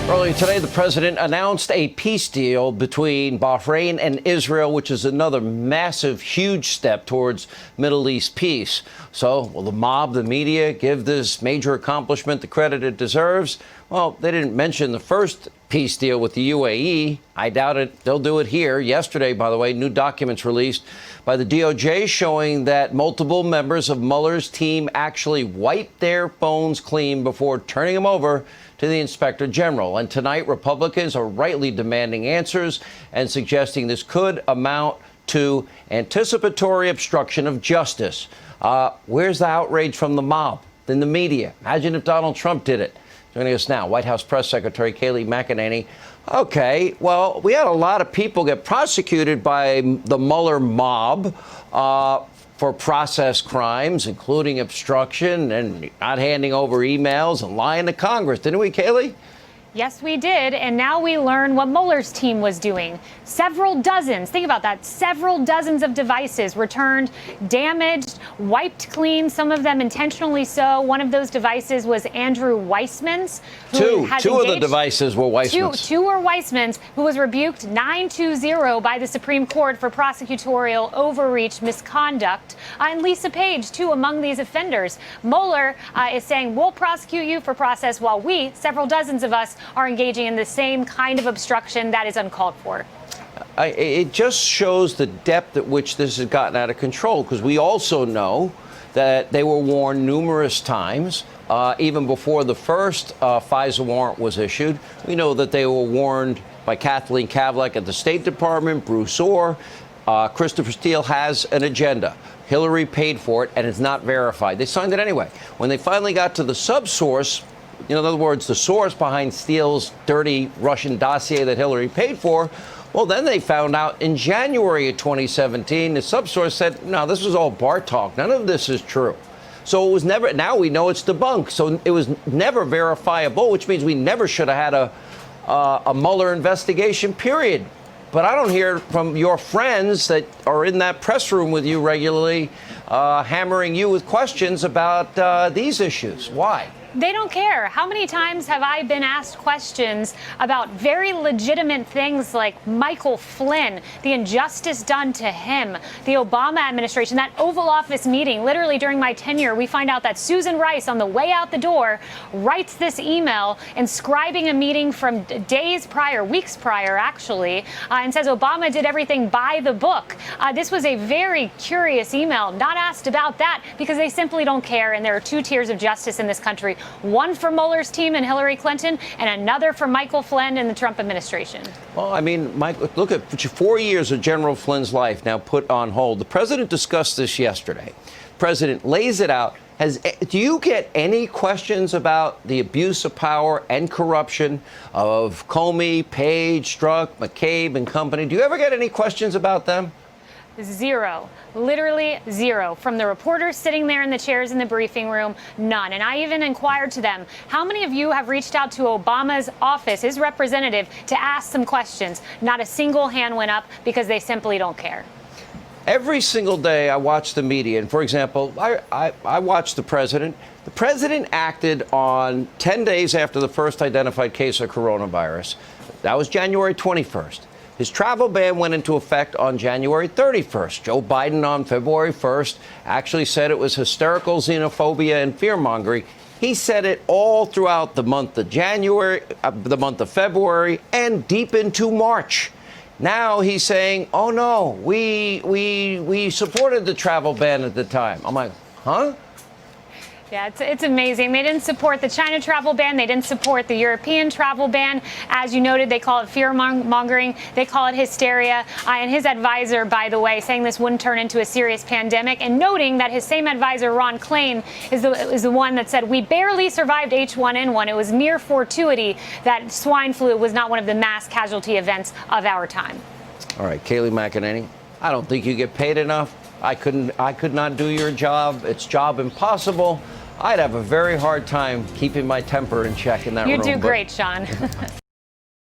Earlier today, the president announced a peace deal between Bahrain and Israel, which is another massive, huge step towards Middle East peace. So, will the mob, the media, give this major accomplishment the credit it deserves? Well, they didn't mention the first peace deal with the UAE. I doubt it. They'll do it here. Yesterday, by the way, new documents released by the DOJ showing that multiple members of Mueller's team actually wiped their phones clean before turning them over to the inspector general. And tonight, Republicans are rightly demanding answers and suggesting this could amount to anticipatory obstruction of justice. Where's the outrage from the mob, then the media? Imagine if Donald Trump did it. Joining us now, White House Press Secretary Kayleigh McEnany. Okay, well, we had a lot of people get prosecuted by the Mueller mob for process crimes, including obstruction and not handing over emails and lying to Congress. Didn't we, Kayleigh? Yes, we did. And now we learn what Mueller's team was doing. Several dozens, think about that, several dozens of devices returned, damaged, wiped clean, some of them intentionally so. One of those devices was Andrew Weissman's. Two of the devices were Weissman's. Two were Weissman's, who was rebuked 9-2-0 by the Supreme Court for prosecutorial overreach misconduct. And Lisa Page, too, among these offenders. Mueller is saying, we'll prosecute you for process while we, several dozens of us, are engaging in the same kind of obstruction that is uncalled for. It just shows the depth at which this has gotten out of control, because we also know that they were warned numerous times, even before the first FISA warrant was issued. We know that they were warned by Kathleen Kavlik at the State Department, Bruce Orr. Christopher Steele has an agenda. Hillary paid for it, and it's not verified. They signed it anyway. When they finally got to the subsource, in other words, the source behind Steele's dirty Russian dossier that Hillary paid for, well, then they found out in January of 2017, the subsource said, no, this was all bar talk. None of this is true. So it was never, now we know it's debunked. So it was never verifiable, which means we never should have had a Mueller investigation, period. But I don't hear from your friends that are in that press room with you regularly, hammering you with questions about these issues. Why? They don't care. How many times have I been asked questions about very legitimate things like Michael Flynn, the injustice done to him, the Obama administration, that Oval Office meeting? Literally during my tenure, we find out that Susan Rice, on the way out the door, writes this email inscribing a meeting from days prior, weeks prior, actually, and says Obama did everything by the book. This was a very curious email, not asked about that because they simply don't care. And there are two tiers of justice in this country. One for Mueller's team and Hillary Clinton, and another for Michael Flynn and the Trump administration. Well, I mean, Mike, look at 4 years of General Flynn's life now put on hold. The president discussed this yesterday. The president lays it out. Do you get any questions about the abuse of power and corruption of Comey, Page, Strzok, McCabe and company? Do you ever get any questions about them? Zero, literally zero. From the reporters sitting there in the chairs in the briefing room, none. And I even inquired to them, how many of you have reached out to Obama's office, his representative, to ask some questions? Not a single hand went up because they simply don't care. Every single day I watch the media. And for example, I watch the president. The president acted on 10 days after the first identified case of coronavirus. That was January 21st. His travel ban went into effect on January 31st. Joe Biden on February 1st actually said it was hysterical xenophobia and fear-mongering. He said it all throughout the month of January, the month of February, and deep into March. Now he's saying, oh, no, we supported the travel ban at the time. I'm like, huh? Yeah, it's amazing. They didn't support the China travel ban. They didn't support the European travel ban. As you noted, they call it fear-mongering. They call it hysteria. And his advisor, by the way, saying this wouldn't turn into a serious pandemic, and noting that his same advisor, Ron Klain, is the one that said, we barely survived H1N1. It was mere fortuity that swine flu was not one of the mass casualty events of our time. All right, Kayleigh McEnany, I don't think you get paid enough. I could not do your job. It's job impossible. I'd have a very hard time keeping my temper in check in that room. You do great, Sean.